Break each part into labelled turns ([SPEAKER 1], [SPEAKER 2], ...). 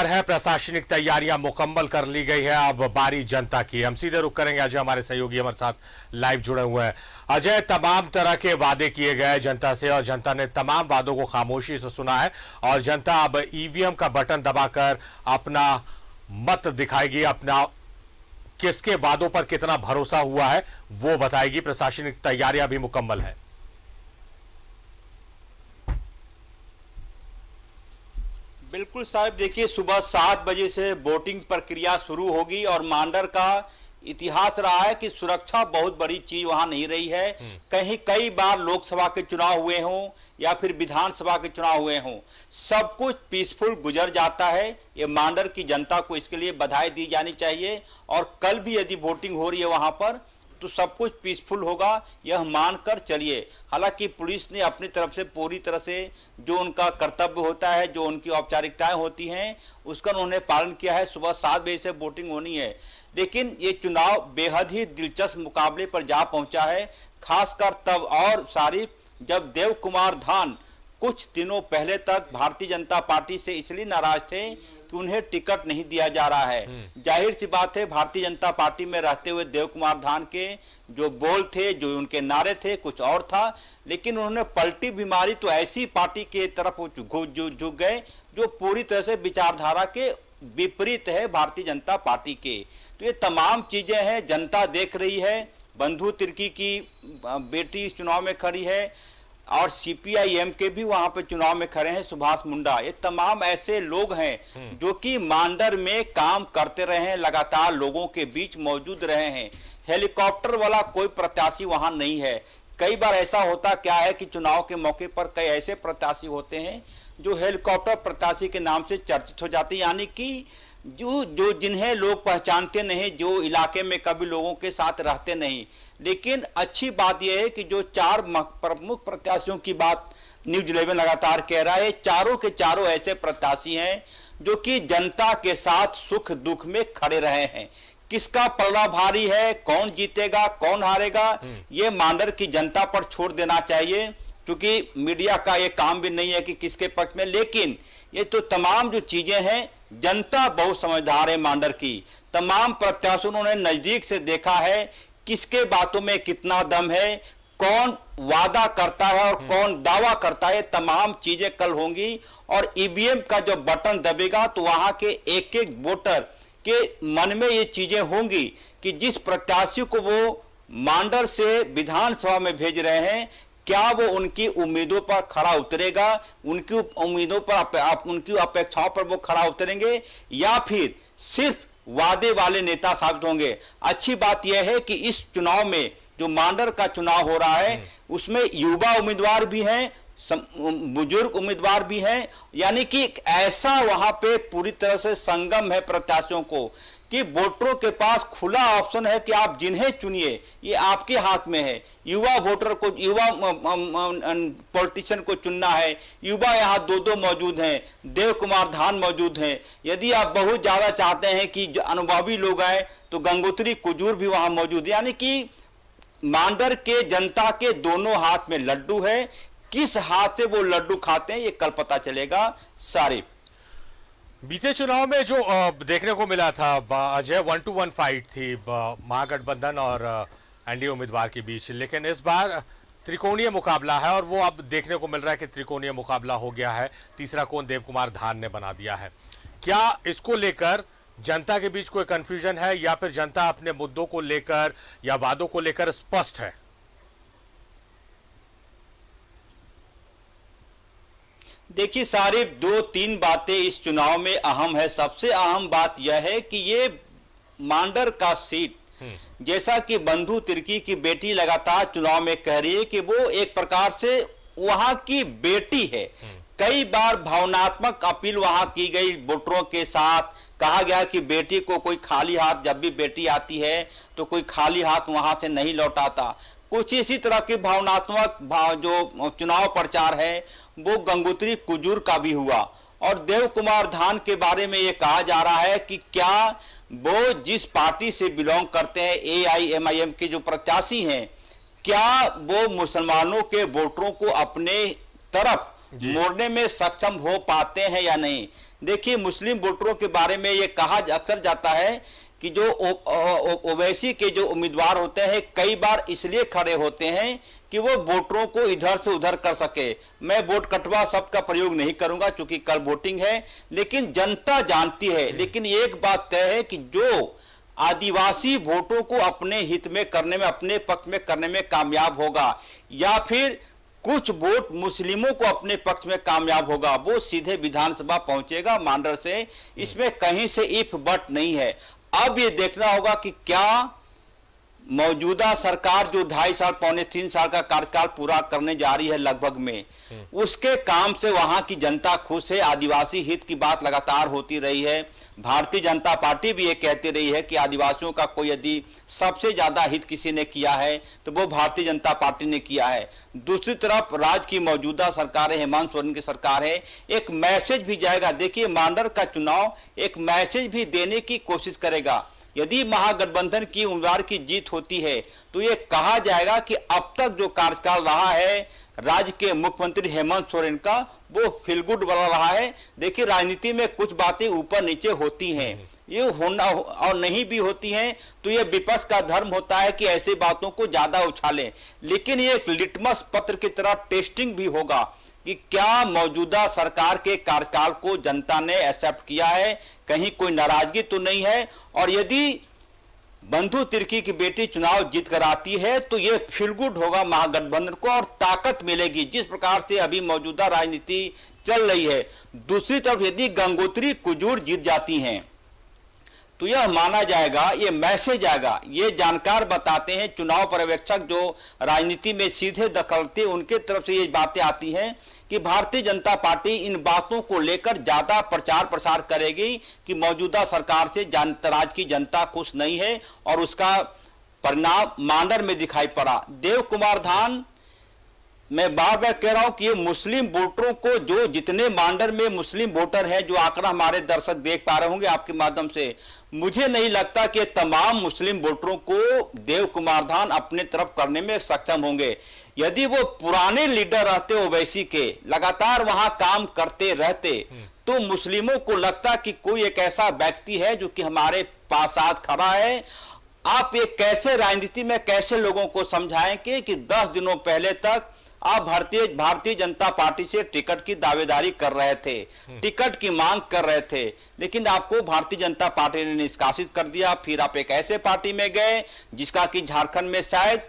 [SPEAKER 1] तैयार है, प्रशासनिक तैयारियां मुकम्मल कर ली गई है। अब बारी जनता की। हम सीधे रुक करेंगे। अजय हमारे सहयोगी हमारे साथ लाइव जुड़े हुए हैं। अजय, तमाम तरह के वादे किए गए जनता से और जनता ने तमाम वादों को खामोशी से सुना है और जनता अब ईवीएम का बटन दबाकर अपना मत दिखाएगी, अपना किसके वादों पर कितना भरोसा हुआ है वो बताएगी। प्रशासनिक तैयारियां भी मुकम्मल है।
[SPEAKER 2] बिल्कुल साहब, देखिए सुबह 7 बजे से वोटिंग प्रक्रिया शुरू होगी और मांडर का इतिहास रहा है कि सुरक्षा बहुत बड़ी चीज वहां नहीं रही है। कहीं कई बार लोकसभा के चुनाव हुए हों या फिर विधानसभा के चुनाव हुए हों, सब कुछ पीसफुल गुजर जाता है। ये मांडर की जनता को इसके लिए बधाई दी जानी चाहिए और कल भी यदि वोटिंग हो रही है वहां पर तो सब कुछ पीसफुल होगा, यह मानकर चलिए। हालांकि पुलिस ने अपनी तरफ से पूरी तरह से जो उनका कर्तव्य होता है, जो उनकी औपचारिकताएं होती हैं, उसका उन्होंने पालन किया है। सुबह 7 बजे से वोटिंग होनी है, लेकिन ये चुनाव बेहद ही दिलचस्प मुकाबले पर जा पहुंचा है। खासकर तब और सारी जब देव कुमार धान कुछ दिनों पहले तक भारतीय जनता पार्टी से इसलिए नाराज थे कि उन्हें टिकट नहीं दिया जा रहा है। जाहिर सी बात है, भारतीय जनता पार्टी में रहते हुए देव कुमार धान के जो बोल थे, जो उनके नारे थे, कुछ और था। लेकिन उन्होंने पलटी बीमारी तो ऐसी पार्टी के तरफ झुक गए जो पूरी तरह से विचारधारा के विपरीत है भारतीय जनता पार्टी के। तो ये तमाम चीजें हैं, जनता देख रही है। बंधु तिर्की की बेटी इस चुनाव में खड़ी है और सीपीआईएम के भी वहां पे चुनाव में खड़े हैं, सुभाष मुंडा। ये तमाम ऐसे लोग हैं जो कि मांडर में काम करते रहे हैं, लगातार लोगों के बीच मौजूद रहे हैं। हेलीकॉप्टर वाला कोई प्रत्याशी वहां नहीं है। कई बार ऐसा होता क्या है कि चुनाव के मौके पर कई ऐसे प्रत्याशी होते हैं जो हेलीकॉप्टर प्रत्याशी के नाम से चर्चित हो जाते हैं, यानी कि जो जिन्हें लोग पहचानते नहीं, जो इलाके में कभी लोगों के साथ रहते नहीं। लेकिन अच्छी बात यह है कि जो 4 प्रमुख प्रत्याशियों की बात न्यूज 11 लगातार कह रहा है, चारों के चारों ऐसे प्रत्याशी हैं जो कि जनता के साथ सुख दुख में खड़े रहे हैं। किसका पलड़ा भारी है, कौन जीतेगा कौन हारेगा, ये मांडर की जनता पर छोड़ देना चाहिए, क्योंकि मीडिया का ये काम भी नहीं है कि किसके पक्ष में। लेकिन ये तो तमाम जो चीजें हैं, जनता बहुत समझदार है मांडर की। तमाम प्रत्याशियों ने नजदीक से देखा है किसके बातों में कितना दम है, कौन वादा करता है और कौन दावा करता है। तमाम चीजें कल होंगी और ईवीएम का जो बटन दबेगा तो वहां के एक एक वोटर के मन में ये चीजें होंगी कि जिस प्रत्याशी को वो मांडर से विधानसभा में भेज रहे हैं, क्या वो उनकी उम्मीदों पर खरा उतरेगा, उनकी उम्मीदों पर, उनकी अपेक्षाओं पर वो खरा उतरेंगे या फिर सिर्फ वादे वाले नेता साबित होंगे। अच्छी बात यह है कि इस चुनाव में जो मांडर का चुनाव हो रहा है उसमें युवा उम्मीदवार भी हैं, बुजुर्ग उम्मीदवार भी हैं, यानी कि ऐसा वहां पे पूरी तरह से संगम है प्रत्याशियों को कि वोटरों के पास खुला ऑप्शन है कि आप जिन्हें चुनिए, ये आपके हाथ में है। युवा वोटर को, युवा पॉलिटिशियन को चुनना है। युवा यहाँ 2 मौजूद हैं, देव कुमार धान मौजूद हैं। यदि आप बहुत ज्यादा चाहते हैं कि जो अनुभवी लोग आए तो गंगोत्री कुजूर भी वहां मौजूद है। यानी कि मांडर के जनता के दोनों हाथ में लड्डू है। किस हाथ से वो लड्डू खाते हैं ये कल पता चलेगा। सारे
[SPEAKER 1] बीते चुनाव में जो देखने को मिला था अजय, 1-to-1 फाइट थी महागठबंधन और एनडीए उम्मीदवार के बीच, लेकिन इस बार त्रिकोणीय मुकाबला है और वो अब देखने को मिल रहा है कि त्रिकोणीय मुकाबला हो गया है। तीसरा कोण देव कुमार धान ने बना दिया है। क्या इसको लेकर जनता के बीच कोई कंफ्यूजन है या फिर जनता अपने मुद्दों को लेकर या वादों को लेकर स्पष्ट है?
[SPEAKER 2] देखिए सारी 2-3 बातें इस चुनाव में अहम है। सबसे अहम बात यह है कि ये मांडर का सीट, जैसा कि बंधु तिर्की की बेटी लगातार चुनाव में कह रही है कि वो एक प्रकार से वहां की बेटी है। कई बार भावनात्मक अपील वहां की गई वोटरों के साथ। कहा गया कि बेटी को कोई खाली हाथ, जब भी बेटी आती है तो कोई खाली हाथ वहां से नहीं लौटाता। कुछ इसी तरह की भावनात्मक जो चुनाव प्रचार है वो गंगोत्री कुजूर का भी हुआ। और देव कुमार धान के बारे में ये कहा जा रहा है कि क्या वो जिस पार्टी से बिलोंग करते हैं, एआईएमआईएम के जो प्रत्याशी हैं, क्या वो मुसलमानों के वोटरों को अपने तरफ मोड़ने में सक्षम हो पाते हैं या नहीं। देखिए, मुस्लिम वोटरों के बारे में ये कहा अक्सर जाता है कि जो ओवैसी के जो उम्मीदवार होते हैं कई बार इसलिए खड़े होते हैं कि वो वोटरों को इधर से उधर कर सके। मैं वोट कटवा शब्द का प्रयोग नहीं करूंगा क्योंकि कल वोटिंग है, लेकिन जनता जानती है। लेकिन एक बात तय है कि जो आदिवासी वोटों को अपने हित में करने में, अपने पक्ष में करने में कामयाब होगा, या फिर कुछ वोट मुस्लिमों को अपने पक्ष में कामयाब होगा, वो सीधे विधानसभा पहुंचेगा मांडर से। इसमें कहीं से इफ बट नहीं है। अब ये देखना होगा कि क्या मौजूदा सरकार जो 2.5 साल पौने 3 साल का कार्यकाल पूरा करने जा रही है लगभग में, उसके काम से वहां की जनता खुश है। आदिवासी हित की बात लगातार होती रही है। भारतीय जनता पार्टी भी ये कहती रही है कि आदिवासियों का कोई यदि सबसे ज्यादा हित किसी ने किया है तो वो भारतीय जनता पार्टी ने किया है। दूसरी तरफ राज्य की मौजूदा सरकार है, हेमंत सोरेन की सरकार है, एक मैसेज भी जाएगा। देखिए, मांडर का चुनाव एक मैसेज भी देने की कोशिश करेगा। यदि महागठबंधन की उम्मीदवार की जीत होती है तो ये कहा जाएगा कि अब तक जो कार्यकाल रहा है राज्य के मुख्यमंत्री हेमंत सोरेन का, वो फील गुड वाला रहा है। देखिए, राजनीति में कुछ बातें ऊपर नीचे होती हैं, ये होना और नहीं भी होती हैं, तो ये विपक्ष का धर्म होता है कि ऐसी बातों को ज्यादा उछालें। लेकिन ये एक लिटमस पत्र की तरह टेस्टिंग भी होगा कि क्या मौजूदा सरकार के कार्यकाल को जनता ने एक्सेप्ट किया है, कहीं कोई नाराजगी तो नहीं है। और यदि बंधु तिर्की की बेटी चुनाव जीत कर आती है तो ये फील गुड होगा महागठबंधन को और ताकत मिलेगी जिस प्रकार से अभी मौजूदा राजनीति चल रही है। दूसरी तरफ यदि गंगोत्री कुजूर जीत जाती हैं तो यह माना जाएगा, ये मैसेज आएगा। ये जानकार बताते हैं, चुनाव पर्यवेक्षक जो राजनीति में सीधे दखलते, उनके तरफ से ये बातें आती हैं कि भारतीय जनता पार्टी इन बातों को लेकर ज्यादा प्रचार प्रसार करेगी कि मौजूदा सरकार से राज्य की जनता खुश नहीं है, और उसका परिणाम मांडर में दिखाई पड़ा। देव कुमार धान, मैं बार बार कह रहा हूं कि ये मुस्लिम वोटरों को, जो जितने मांडर में मुस्लिम वोटर हैं, जो आंकड़ा हमारे दर्शक देख पा रहे होंगे आपके माध्यम से, मुझे नहीं लगता कि तमाम मुस्लिम वोटरों को देव कुमार धान अपने तरफ करने में सक्षम होंगे। यदि वो पुराने लीडर रहते ओवैसी के, लगातार वहां काम करते रहते, तो मुस्लिमों को लगता कि कोई एक ऐसा व्यक्ति है जो कि हमारे पास साथ खड़ा है। आप ये कैसे राजनीति में कैसे लोगों को समझाएंगे कि 10 दिनों पहले तक आप भारतीय जनता पार्टी से टिकट की दावेदारी कर रहे थे, टिकट की मांग कर रहे थे, लेकिन आपको भारतीय जनता पार्टी ने निष्कासित कर दिया। फिर आप एक ऐसे पार्टी में गए जिसका कि झारखंड में शायद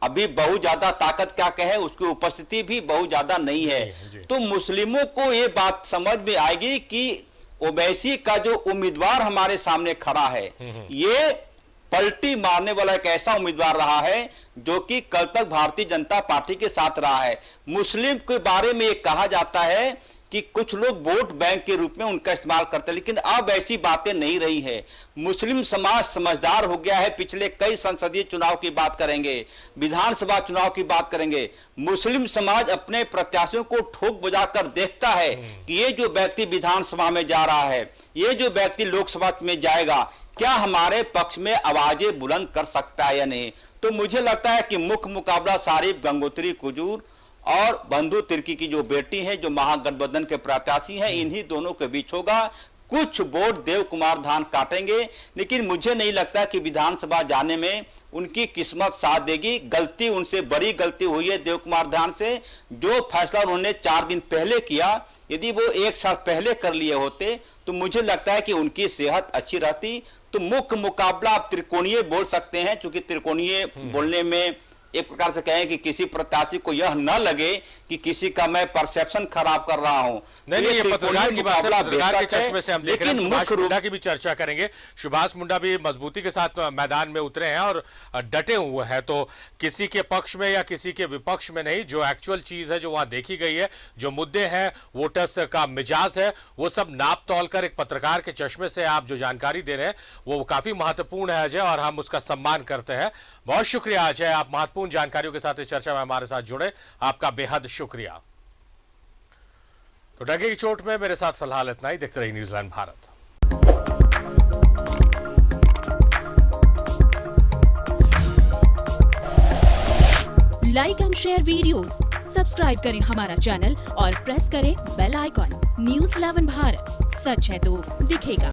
[SPEAKER 2] अभी बहुत ज्यादा ताकत क्या कहे, उसकी उपस्थिति भी बहुत ज्यादा नहीं है। तो मुस्लिमों को ये बात समझ में आएगी कि ओवैसी का जो उम्मीदवार हमारे सामने खड़ा है, ये पलटी मारने वाला एक ऐसा उम्मीदवार रहा है जो कि कल तक भारतीय जनता पार्टी के साथ रहा है। मुस्लिम के बारे में ये कहा जाता है कि कुछ लोग वोट बैंक के रूप में उनका इस्तेमाल करते हैं, लेकिन अब ऐसी बातें नहीं रही है। मुस्लिम समाज समझदार हो गया है। पिछले कई संसदीय चुनाव की बात करेंगे, विधानसभा चुनाव की बात करेंगे, मुस्लिम समाज अपने प्रत्याशियों को ठोक बजाकर देखता है कि ये जो व्यक्ति विधानसभा में जा रहा है, ये जो व्यक्ति लोकसभा में जाएगा, क्या हमारे पक्ष में आवाजें बुलंद कर सकता है या नहीं। तो मुझे लगता है कि मुख्य मुकाबला सारिफ गंगोत्री कुजूर और बंधु तिर्की की जो बेटी है, जो महागठबंधन के प्रत्याशी हैं, इन्हीं दोनों के बीच होगा। कुछ वोट देव कुमार धान काटेंगे, लेकिन मुझे नहीं लगता कि विधानसभा जाने में उनकी किस्मत साथ देगी। गलती उनसे बड़ी गलती हुई है देव कुमार धान से। जो फैसला उन्होंने 4 दिन पहले किया, यदि वो 1 साल पहले कर लिए होते तो मुझे लगता है कि उनकी सेहत अच्छी रहती। तो मुख्य मुकाबला आप त्रिकोणीय बोल सकते हैं, क्योंकि त्रिकोणीय बोलने में एक प्रकार से कहें कि किसी प्रत्याशी को यह न लगे कि किसी का मैं परसेप्शन खराब कर रहा हूं।
[SPEAKER 1] नहीं, ये पत्रकार की बात है, पत्रकार के चश्मे से हम देख रहे हैं। सुभाष मुंडा की भी चर्चा करेंगे। सुभाष मुंडा भी मजबूती के साथ मैदान में उतरे हैं और डटे हुए हैं, तो किसी के पक्ष में या किसी के विपक्ष में नहीं, जो एक्चुअल चीज है जो वहां देखी गई है, जो मुद्दे हैं, वोटर्स का मिजाज है, वो सब नाप तौल कर एक पत्रकार के चश्मे से आप जो जानकारी दे रहे हैं वो काफी महत्वपूर्ण है अजय, और हम उसका सम्मान करते हैं। बहुत शुक्रिया अजय, आप महत्वपूर्ण जानकारियों के साथ इस चर्चा में हमारे साथ जुड़े, आपका बेहद शुक्रिया। तो डगे की चोट में मेरे साथ फिलहाल इतना ही। देखते रहिए New Zealand Bharat.
[SPEAKER 3] Like and share videos, subscribe करें हमारा चैनल और प्रेस करें बेल आइकॉन। न्यूज़ 11 भारत, सच है तो दिखेगा।